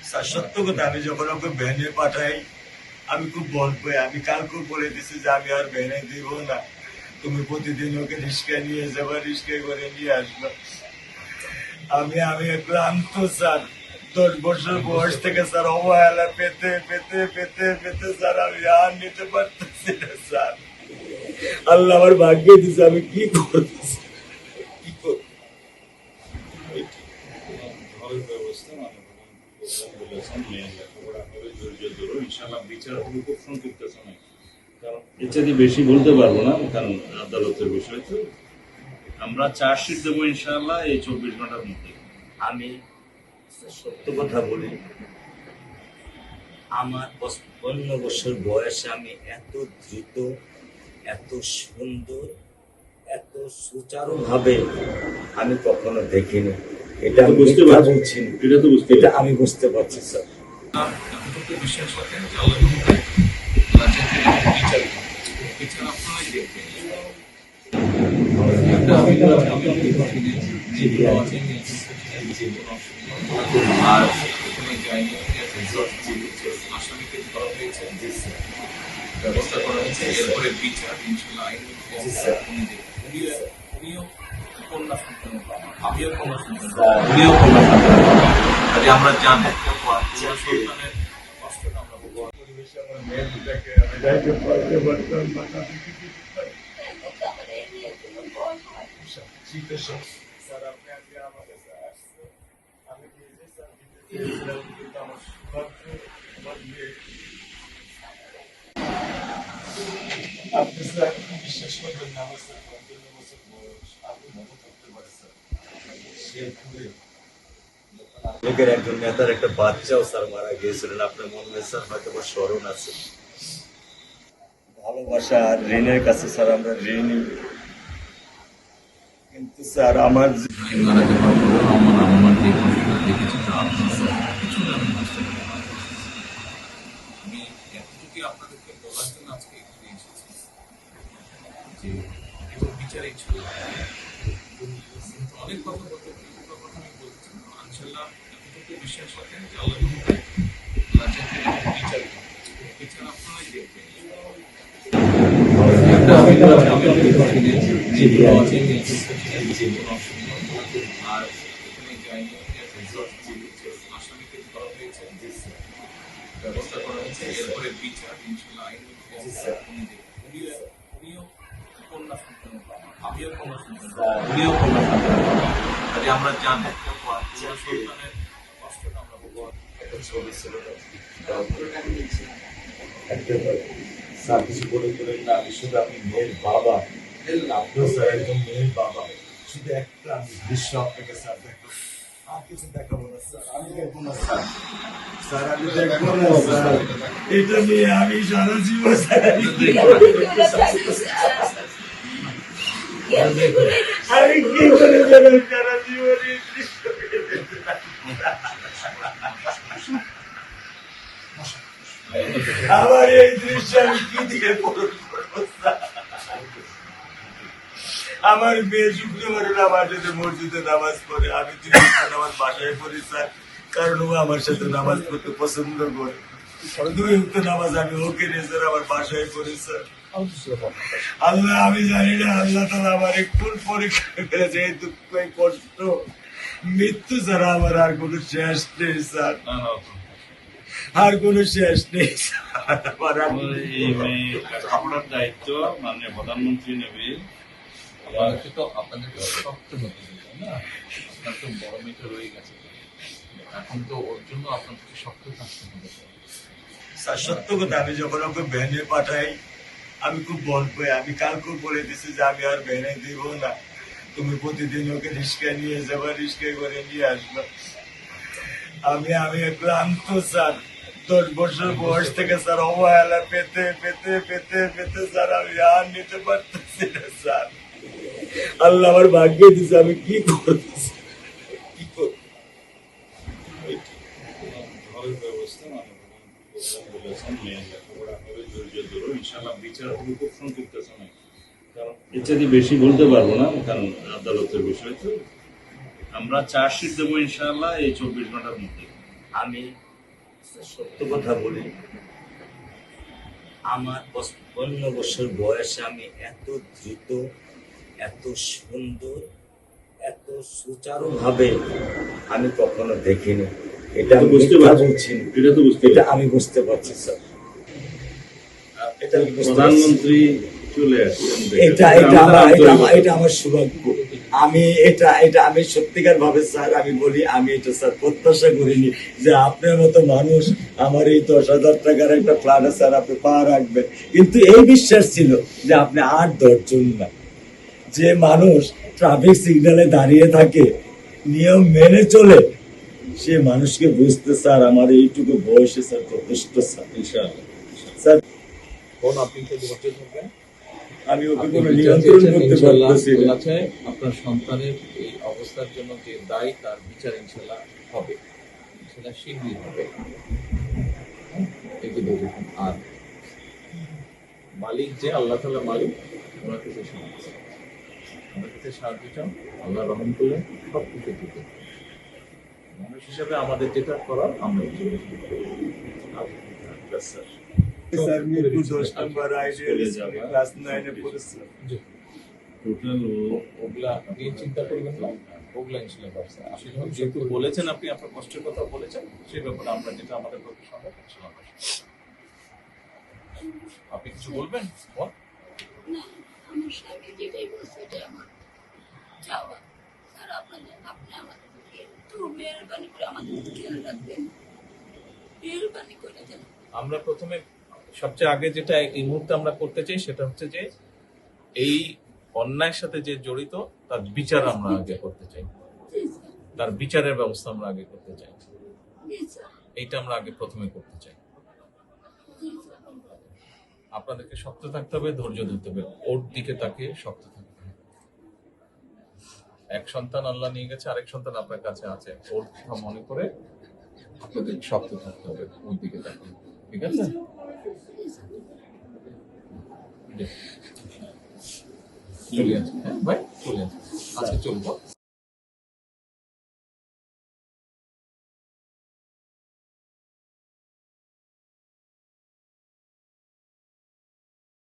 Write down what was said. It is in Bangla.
স্যার সত্য কথা, আমি যখন ওকে ভ্যানে পাঠাই আমি খুব বল পাই। আমি কালকেও বলে দিছি যে আমি আর ভ্যানে দিব না, তুমি প্রতিদিন ওকে রিস্কায় নিয়ে যাবা, রিস্কায় করে নিয়ে আসবা। আমি আমি ক্লান্ত স্যার। 10 বছর বয়স থেকে স্যার অবহেলা পেতে পেতে পেতে পেতে স্যার আমি আর নিতে পারতেছি না স্যার। আল্লাহ আমার ভাগ্যে দিছে, আমি কি করতেছি, কি করব? ঘরের ব্যবস্থা বলেছেন মেয়ের লেখাপড়া করে ধৈর্য ধরো, ইনশাল্লাহ বিচার হবে খুব সংক্ষিপ্ত সময়। কারণ এর চাইতে বেশি বলতে পারবো না, কারণ আদালতের বিষয় তো। আমরা চার্জশিট দেবো ইনশাল্লাহ এই 24 ঘন্টার মধ্যে। আমি সত্য কথা বলি, আমার 55 বছর বয়সে আমি এত দ্রুত, এত সুন্দর, এত সুচারুভাবে আমি কখনো দেখিনি। এটা তো বুঝতে মিথ্যা পারছি। বলছি না। এটা তো বুঝতে এটা আমি বুঝতে পারছি স্যার। এতটুকু বিশ্বাস রাখেন যে আল্লাহ বিচার বিচার আপনারাই দেখবেন। আর এখানে যায়নি, আসামিকে ধরা হয়েছে, ব্যবস্থা করা হয়েছে, এরপরে বিচার ইনশাল্লাহ আইন উনি দেখবেন। উনিও কন্যা সন্তান, আমিও কন্যা সন্তান, উনিও কন্যা সন্তান। কাজে আমরা জানি কন্যা সন্তানের কষ্টটা আমরা বুঝি। পরিবেশে আমার মেয়ে দুটাকে আমি যাইতে পারতে পারতাম না। শীতের সময় স্যার আপনি আজকে আমার কাছে আসছেন, আমি নিজে স্যার দিতে চেয়েছিলাম, কিন্তু আমার সৌভাগ্য আমার মেয়ে। আপনি স্যার বিশ্বাস করবেন না, আমার স্যার 55 বছর বয়স, আপনি মনে করতে পারে স্যার শেরপুরে লীগের একজন নেতার একটা বাচ্চাও স্যার মারা গিয়েছিলেন। আপনার মনে হয় স্যার হয়তো বা স্মরণ আছে। ভালোবাসা আর ঋণের কাছে স্যার আমরা ঋণী, কিন্তু স্যার আমার মারা যাওয়ার পর আমার যে কষ্টটা দেখেছি তা আপনার কিছু না, আমি বুঝতে পারি। আমি এতটুকু আপনাদেরকে বলার জন্য আজকে এখানে এসেছি যে এটা বিচারেই ছিল। অনেক কথা বলতে কথা আমি বলছি, ইনশাল্লাহ এতটুকু বিশ্বাস রাখেন যে আল্লাহ বিচার বিচার আপনারাই দেখবেন। আর এখানে যায়নি, আসামিকে ধরা হয়েছে, ব্যবস্থা করা হয়েছে, এরপরে বিচার ইনশাল্লাহ আইন উনি দেখবেন। উনিও কন্যা সন্তান, আমিও কন্যা সন্তান, উনিও কন্যা সন্তান। কাজে আমরা জানি কন্যা সন্তানের কষ্টটা আমরা বুঝি। একটা ছবি ছিল স্যার, কিছু বলে তোলেন না, আমি শুধু আপনি মেয়ের বাবা, আপনিও স্যার একজন মেয়ের বাবা। শুধু একটা আমি দৃশ্য আপনাকে স্যার দেখো, আর কিছু দেখাবো না স্যার, আমি দেখবো না স্যার। স্যার আমি দেখবো না স্যার, এটা নিয়ে আমি সারা জীবন স্যার আমি কি করে যেন সারা জীবন এই দৃশ্যকে দেখতে থাকি। আমার এই দৃশ্য আমি কি দিয়ে পূরণ করবো স্যার? আমার মেয়ে শুক্রবার আমার সাথে মসজিদে নামাজ পড়ে, আমি 3 ওয়াক্ত নামাজ বাসায় পড়ি স্যার, কারণ ও আমার সাথে নামাজ পড়তে পছন্দ করে। 2 ওয়াক্ত নামাজ আমি ওকে নিয়ে স্যার আমার বাসায় পড়ি স্যার। আল্লাহ আমি জানি না আল্লাহ তাআলা আমার কোন পরীক্ষায় ফেলেছে, এই দুঃখ এই কষ্ট মৃত্যু ছাড়া আমার আর কোনো শেষ নেই স্যার, আর কোনো শেষ নেই স্যার। আমার আর এই মেয়ে লেখাপড়ার দায়িত্ব মাননীয় প্রধানমন্ত্রী নেবে। আমাদেরকে তো আপনাদেরকে শক্ত হতে হবে, তাই না? আপনার তো বড় মেয়েটা রয়ে গেছে, এখন তো ওর জন্য আপনাদেরকে শক্ত থাকতে হবে। স্যার সত্য কথা, আমি যখন ওকে ভ্যানে পাঠাই আমি খুব বল পাই। আমি কালকেও বলে দিছি যে আমি আর ভ্যানে দিব না, তুমি প্রতিদিন ওকে রিস্কায় নিয়ে যাবা, রিস্কায় করে নিয়ে আসবা। আমি আমি ক্লান্ত স্যার। 10 বছর বয়স থেকে স্যার অবহেলা পেতে পেতে পেতে পেতে স্যার আমি আর নিতে পারতেছি না স্যার। আল্লাহ আমার ভাগ্যে দিছে, আমি কি করতেছি, কি করব? ঘরের ব্যবস্থা বলেছেন মেয়ের লেখাপড়া করে ধৈর্য ধরো, ইনশাল্লাহ বিচার হবে খুব সংক্ষিপ্ত সময়। কারণ এর চাইতে বেশি বলতে পারবো না, কারণ আদালতের বিষয় তো। আমরা চার্জশিট দেবো ইনশাল্লাহ এই 24 ঘন্টার মধ্যে। আমি সত্য কথা বলি, আমার 55 বছর বয়সে আমি এত দ্রুত, এত সুন্দর, এত সুচারুভাবে আমি কখনো দেখিনি। এটা আমি বুঝতে মিথ্যা পারছি। বলছি না। এটা তো বুঝতে এটা পারছি। আমি বুঝতে পারছি স্যার, এটা আমি বুঝতে পারছি। প্রধানমন্ত্রী চলে আসছেন এটা দেখে। এটা আমাদের আমার এটা আমার আন্তরিকতা। এটা আমার সৌভাগ্য। আমি এটা আমি সত্যিকার ভাবে স্যার আমি বলি, আমি এটা স্যার প্রত্যাশা করিনি যে আপনার মতো মানুষ আমার এই 10,000 টাকার একটা ফ্ল্যাটে স্যার আপনি পা রাখবেন, কিন্তু এই বিশ্বাস ছিল যে আপনি 8-10 জন না, যে মানুষ ট্রাফিক সিগন্যালে দাঁড়িয়ে থাকে, নিয়ম মেনে চলে, সে মানুষকে বুঝতে স্যার আমার এইটুকু বয়সে স্যার যথেষ্ট স্যার। ইনশাআল্লাহ। স্যার কোন আপনি একটু ধৈর্য ধরবেন। আমি ওকে আপনি কোনো বিচার নিয়ন্ত্রণ চেয়েছেন, করতে ইনশাআল্লাহ পারতেছি না। আল্লাহ চায় আপনার সন্তানের এই অবস্থার জন্য যে দায়ী তার বিচার ইনশাআল্লাহ হবে, ইনশাআল্লাহ শীঘ্রই হবে। একটু ধৈর্য ধরুন। আর মালিক যে আল্লাহ তাআলা মালিক, ওনার কাছে সাহায্য, ওনার কাছে সাহায্য চান, আল্লাহ রহম করলে সব কিছু ঠিক হবে। মানুষ হিসেবে আমাদের যেটা করার আমরা স্যার মিরপুর 10 নম্বর আইডিয়াল স্কুলে ক্লাস 9 এ পড়েছে। টোটাল ওগুলা নিয়ে চিন্তা করবেন না, ওগুলা ইনশাআল্লাহ পারছে। আসলে যেহেতু বলেছেন আপনি আপনার কষ্টের কথা বলেছেন, সেই ব্যাপারে আমরা যেটা আমাদের পক্ষে সম্ভব ইনশাআল্লাহ পারছি। আপনি কিছু বলবেন? বল। না, আমার স্বামী যেটাই বলছে এটাই আমার চাওয়া। স্যার আপনি আমাদেরকে একটু মেহরবানি করে আমাদের খেয়াল রাখবেন, মেহরবানি করে যেন। আমরা প্রথমে সবচেয়ে আগে যেটা এই মুহূর্তে আমরা করতে চাই সেটা হচ্ছে যে এই অন্যায়ের সাথে যে জড়িত তার বিচার আমরা আগে করতে চাই, জি স্যার, তার বিচারের ব্যবস্থা আমরা আগে করতে চাই। জি স্যার, এইটা আমরা আগে প্রথমে করতে চাই। জি স্যার। আপনাদেরকে শক্ত থাকতে হবে, ধৈর্য ধরতে হবে, ওর দিকে তাকিয়ে শক্ত থাকতে হবে। এক সন্তান আল্লাহ নিয়ে গেছে, আরেক সন্তান আপনার কাছে আছে, ওর কথা মনে করে আপনাদের শক্ত থাকতে হবে, ওর দিকে তাকিয়ে। ঠিক আছে? চলে আসছে, হ্যাঁ ভাই, চলে আসছে। আজকে চলবো।